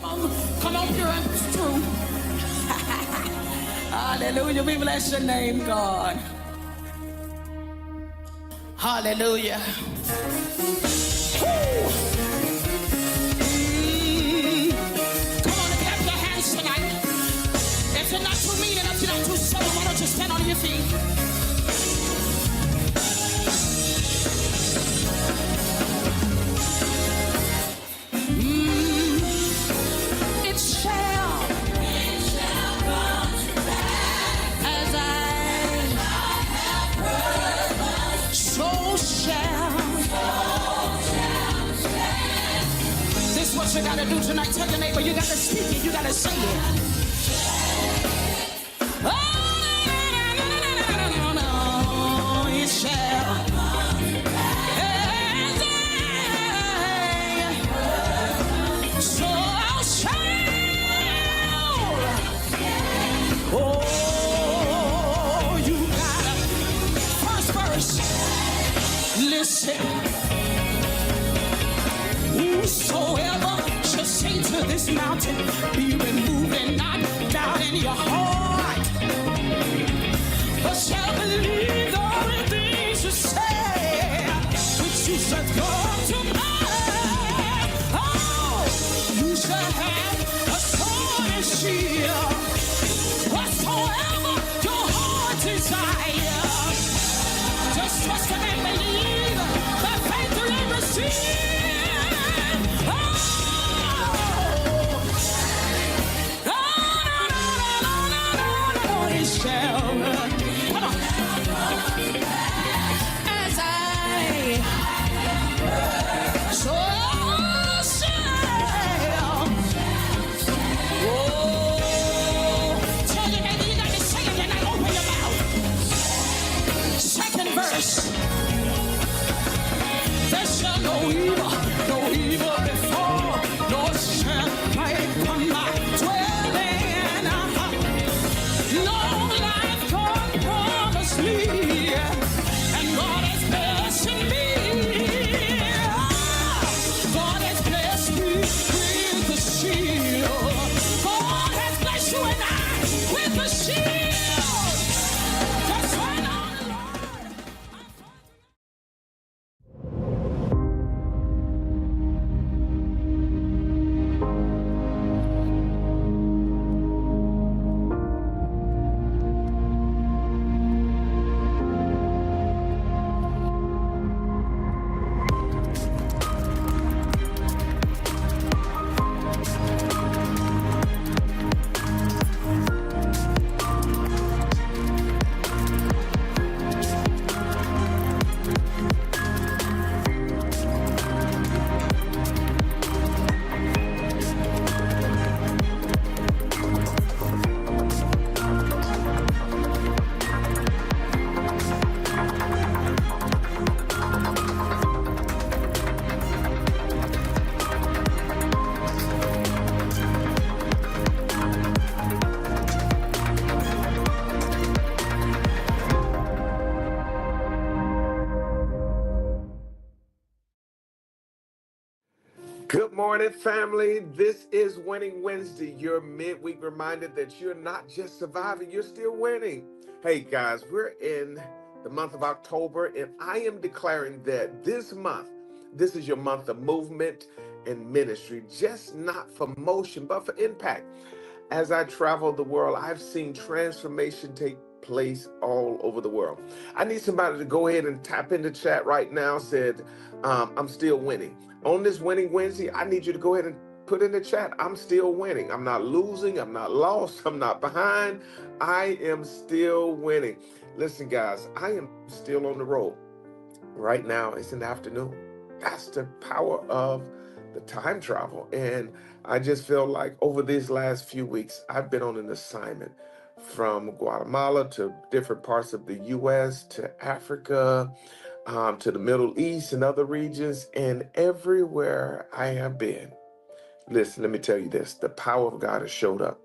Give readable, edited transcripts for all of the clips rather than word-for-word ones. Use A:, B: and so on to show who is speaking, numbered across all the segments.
A: Come on, pure and true. Hallelujah. We bless your name, God. Hallelujah. Woo. Come on and clap your hands tonight. If you're not too mean and if you're not too sober, why don't you stand on your feet? It shall come to pass as I have heard, so shall this is what you gotta do tonight. Tell your neighbor, you gotta speak it, you gotta say it. Oh, no, it shall. So I'll shout. Oh, you gotta first verse. Listen. Whosoever shall say to this mountain, be removed and not doubt in your heart, but shall believe all the things you say, which you shall come to pass. Oh, you shall have a sword and shield, whatsoever your heart desire. Just trust and believe, by faith you will receive. There shall no evil before, nor shall plague come nigh dwelling. Long life God promised me, and God has blessed me. God has blessed me with the shield. God has blessed you and I with the shield. That's right on.
B: Good morning, family. This is Winning Wednesday, your midweek reminder that you're not just surviving, you're still winning. Hey, guys, we're in the month of October, and I am declaring that this month, this is your month of movement and ministry, just not for motion, but for impact. As I travel the world, I've seen transformation take place all over the world. I need somebody to go ahead and tap into chat right now, said, I'm still winning. On this Winning Wednesday, I need you to go ahead and put in the chat, I'm still winning. I'm not losing. I'm not lost. I'm not behind. I am still winning. Listen, guys, I am still on the road. Right now, it's in the afternoon. That's the power of the time travel. And I just feel like over these last few weeks, I've been on an assignment from Guatemala to different parts of the U.S. to Africa, to the Middle East and other regions, and everywhere I have been. Listen, let me tell you this, the power of God has showed up.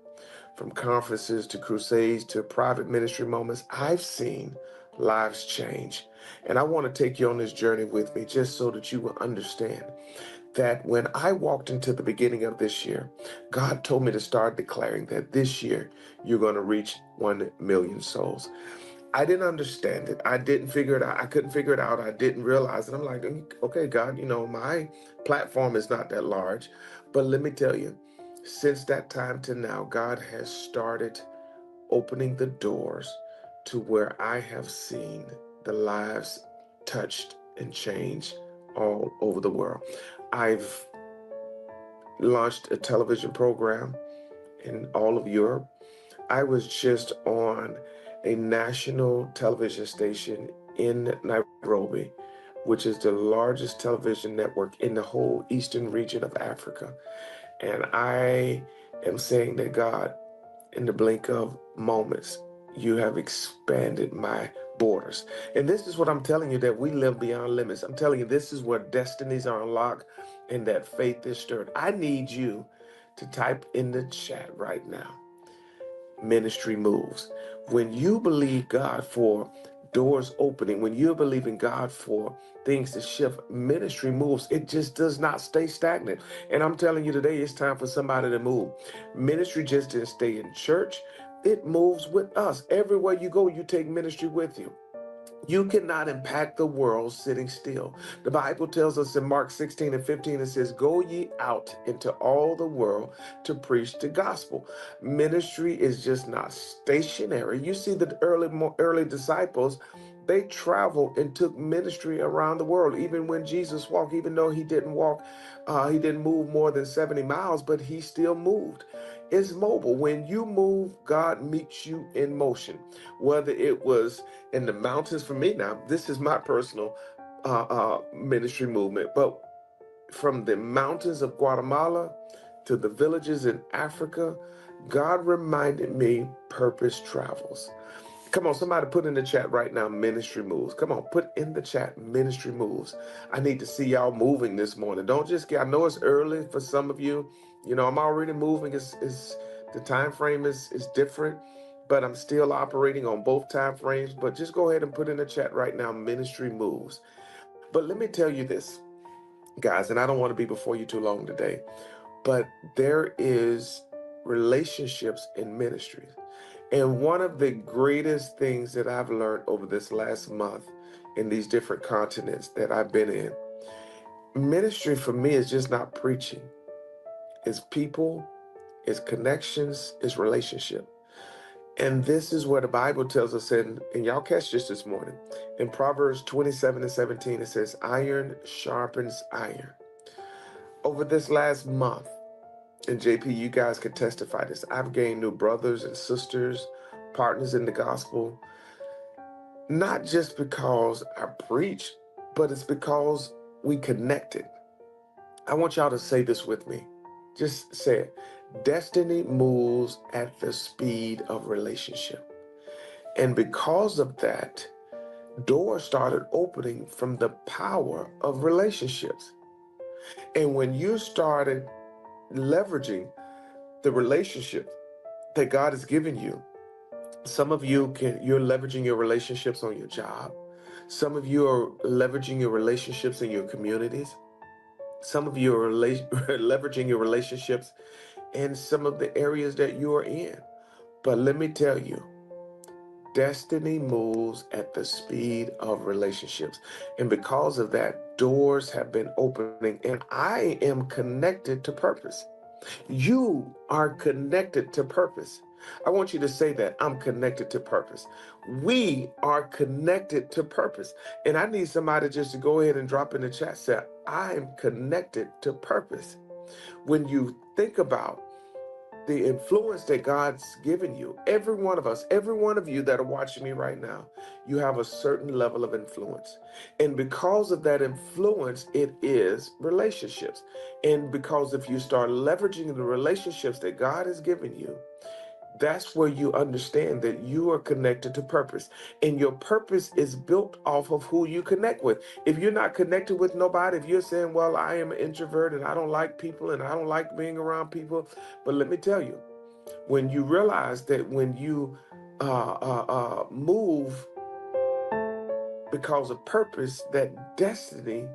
B: From conferences to crusades to private ministry moments, I've seen lives change. And I want to take you on this journey with me just so that you will understand that when I walked into the beginning of this year, God told me to start declaring that this year you're going to reach 1 million souls. I didn't understand it. I didn't figure it out. I couldn't figure it out. I didn't realize it. I'm like, okay, God, my platform is not that large. But let me tell you, since that time to now, God has started opening the doors to where I have seen the lives touched and changed all over the world. I've launched a television program in all of Europe. I was just on a national television station in Nairobi, which is the largest television network in the whole eastern region of Africa. And I am saying that God, in the blink of moments, you have expanded my borders. And this is what I'm telling you, that we live beyond limits. I'm telling you, this is where destinies are unlocked and that faith is stirred. I need you to type in the chat right now, ministry moves. When you believe God for doors opening, when you believe in God for things to shift, ministry moves. It just does not stay stagnant. And I'm telling you today, it's time for somebody to move. Ministry just didn't stay in church. It moves with us. Everywhere you go, you take ministry with you. You cannot impact the world sitting still. The Bible tells us in Mark 16:15, it says, "Go ye out into all the world to preach the gospel." Ministry is just not stationary. You see the early disciples, they traveled and took ministry around the world. Even when Jesus walked, even though he didn't walk, he didn't move more than 70 miles, but he still moved. It's mobile. When you move, God meets you in motion. Whether it was in the mountains for me, now this is my personal ministry movement, but from the mountains of Guatemala to the villages in Africa, God reminded me purpose travels. Come on, somebody put in the chat right now, ministry moves. Come on, put in the chat, ministry moves. I need to see y'all moving this morning. Don't just get, I know it's early for some of you. I'm already moving. It's the time frame is different, but I'm still operating on both time frames. But just go ahead and put in the chat right now, ministry moves. But let me tell you this, guys, and I don't want to be before you too long today, but there is relationships in ministries. And one of the greatest things that I've learned over this last month in these different continents that I've been in, ministry for me is just not preaching. It's people, it's connections, it's relationship. And this is what the Bible tells us and y'all catch this morning. In Proverbs 27:17, it says, iron sharpens iron. Over this last month, and JP, you guys can testify this, I've gained new brothers and sisters, partners in the gospel, not just because I preach, but it's because we connected. I want y'all to say this with me. Just say it. Destiny moves at the speed of relationship. And because of that, doors started opening from the power of relationships. And when you started leveraging the relationship that God has given you, some of you're leveraging your relationships on your job. Some of you are leveraging your relationships in your communities. Some of you are leveraging your relationships in some of the areas that you are in. But let me tell you, destiny moves at the speed of relationships. And because of that, doors have been opening, and I am connected to purpose. You are connected to purpose. I want you to say that. I'm connected to purpose. We are connected to purpose. And I need somebody just to go ahead and drop in the chat, say, I am connected to purpose. When you think about the influence that God's given you, every one of us, every one of you that are watching me right now, you have a certain level of influence. And because of that influence, it is relationships. And because if you start leveraging the relationships that God has given you, that's where you understand that you are connected to purpose. And your purpose is built off of who you connect with. If you're not connected with nobody, if you're saying, well, I am an introvert and I don't like people and I don't like being around people. But let me tell you, when you realize that when you move because of purpose, that destiny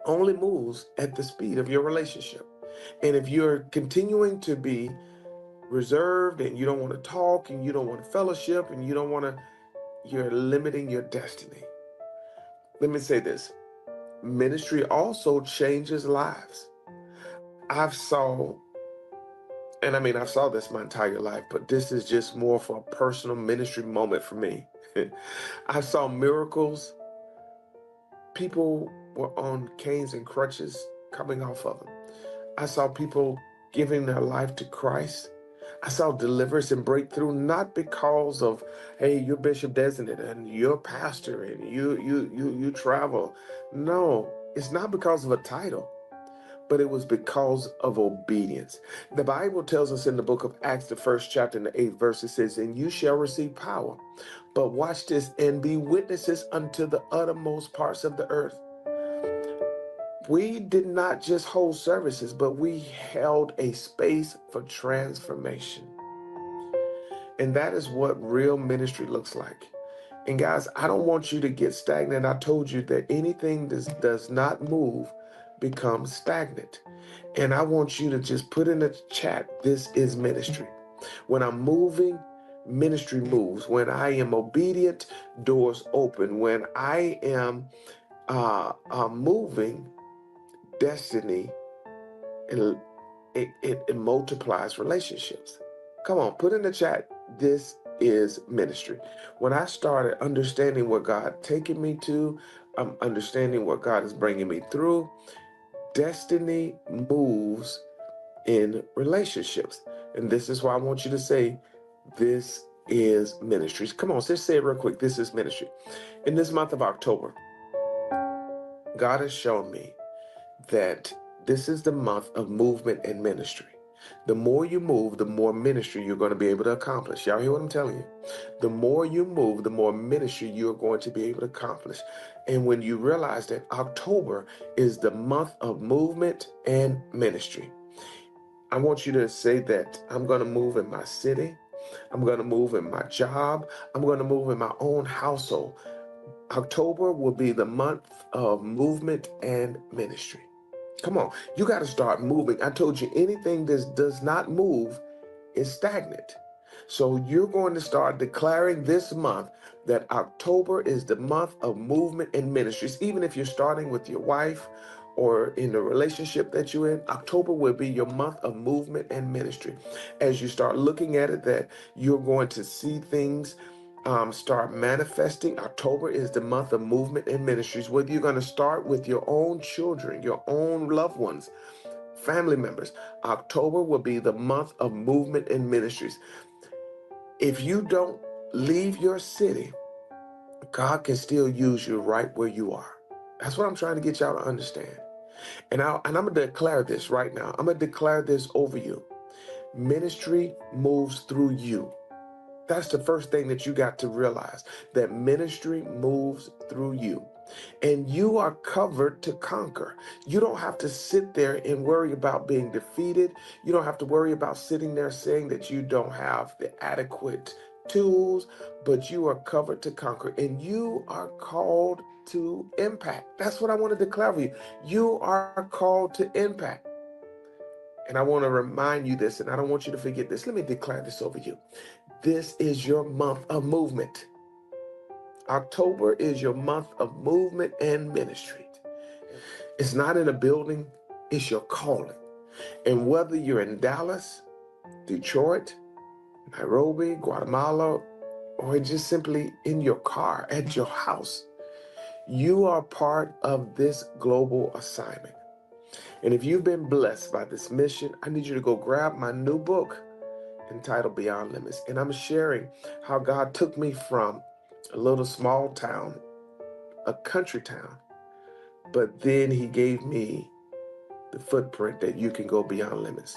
B: only moves at the speed of your relationship. And if you're continuing to be reserved and you don't want to talk and you don't want to fellowship and you don't want to, you're limiting your destiny. Let me say this. Ministry also changes lives. I've saw this my entire life, but this is just more for a personal ministry moment for me. I saw miracles. People were on canes and crutches coming off of them. I saw people giving their life to Christ. I saw deliverance and breakthrough, not because of, hey, you're Bishop Designate and you're pastor and you travel. No, it's not because of a title, but it was because of obedience. The Bible tells us in the book of Acts, the 1st chapter and the 8th verse, it says, and you shall receive power. But watch this, and be witnesses unto the uttermost parts of the earth. We did not just hold services, but we held a space for transformation. And that is what real ministry looks like. And guys, I don't want you to get stagnant. I told you that anything that does not move becomes stagnant. And I want you to just put in the chat, this is ministry. When I'm moving, ministry moves. When I am obedient, doors open. When I am moving, destiny, it multiplies relationships. Come on, put in the chat, this is ministry. When I started understanding what God taking me to, understanding what God is bringing me through, destiny moves in relationships. And this is why I want you to say, this is ministry. Come on, just say it real quick. This is ministry. In this month of October, God has shown me that this is the month of movement and ministry. The more you move, the more ministry you're going to be able to accomplish. Y'all hear what I'm telling you? The more you move, the more ministry you're going to be able to accomplish. And when you realize that October is the month of movement and ministry, I want you to say that I'm going to move in my city. I'm going to move in my job. I'm going to move in my own household. October will be the month of movement and ministry. Come on, you got to start moving. I told you anything that does not move is stagnant. So you're going to start declaring this month that October is the month of movement and ministries. Even if you're starting with your wife or in the relationship that you're in, October will be your month of movement and ministry. As you start looking at it, that you're going to see things start manifesting. October is the month of movement and ministries, whether you're going to start with your own children, your own loved ones, family members. October will be the month of movement and ministries. If you don't leave your city, God can still use you right where you are. That's what I'm trying to get y'all to understand. And I'm going to declare this right now. I'm going to declare this over you. Ministry moves through you. That's the first thing that you got to realize, that ministry moves through you. And you are covered to conquer. You don't have to sit there and worry about being defeated. You don't have to worry about sitting there saying that you don't have the adequate tools, but you are covered to conquer. And you are called to impact. That's what I want to declare for you. You are called to impact. And I want to remind you this, and I don't want you to forget this. Let me declare this over you. This is your month of movement. October is your month of movement and ministry. It's not in a building, it's your calling. And whether you're in Dallas, Detroit, Nairobi, Guatemala, or just simply in your car, at your house, you are part of this global assignment. And if you've been blessed by this mission, I need you to go grab my new book entitled Beyond Limits. And I'm sharing how God took me from a little small town, a country town, but then he gave me the footprint that you can go beyond limits,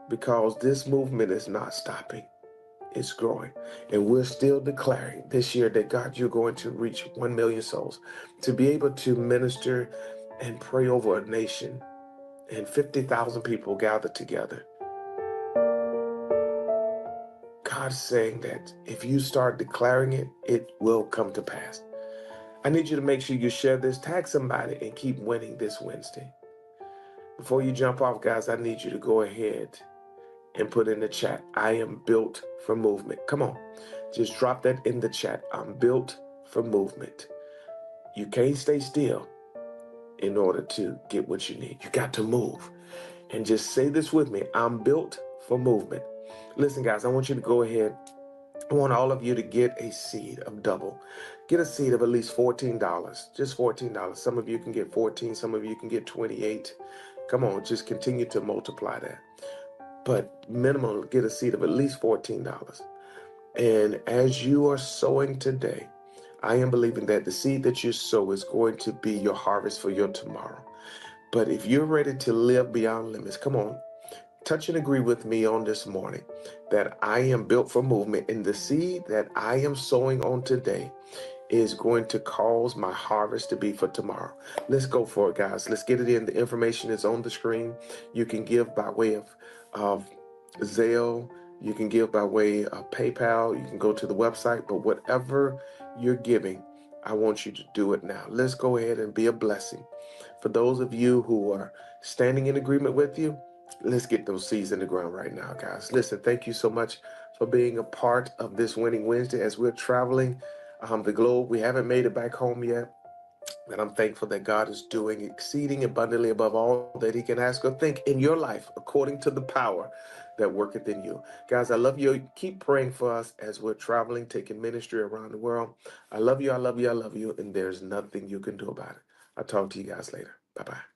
B: because this movement is not stopping. It's growing. And we're still declaring this year that, God, you're going to reach 1 million souls, to be able to minister and pray over a nation, and 50,000 people gathered together. God's saying that if you start declaring it, it will come to pass. I need you to make sure you share this, tag somebody, and keep winning this Wednesday. Before you jump off, guys, I need you to go ahead and put in the chat, I am built for movement. Come on, just drop that in the chat. I'm built for movement. You can't stay still in order to get what you need. You got to move. And just say this with me, I'm built for movement. Listen, guys, I want you to go ahead. I want all of you to get a seed of double. Get a seed of at least $14. Just $14. Some of you can get 14, some of you can get 28. Come on, just continue to multiply that. But minimum, get a seed of at least $14. And as you are sowing today, I am believing that the seed that you sow is going to be your harvest for your tomorrow. But if you're ready to live beyond limits, come on, touch and agree with me on this morning that I am built for movement, and the seed that I am sowing on today is going to cause my harvest to be for tomorrow. Let's go for it, guys. Let's get it in. The information is on the screen. You can give by way of Zelle. You can give by way of PayPal. You can go to the website. But whatever you're giving, I want you to do it now. Let's go ahead and be a blessing. For those of you who are standing in agreement with you, let's get those seeds in the ground right now, guys. Listen, thank you so much for being a part of this Winning Wednesday as we're traveling the globe. We haven't made it back home yet, and I'm thankful that God is doing exceeding abundantly above all that he can ask or think in your life, according to the power that worketh in you. Guys, I love you. Keep praying for us as we're traveling, taking ministry around the world. I love you, I love you, I love you, and there's nothing you can do about it. I'll talk to you guys later. Bye-bye.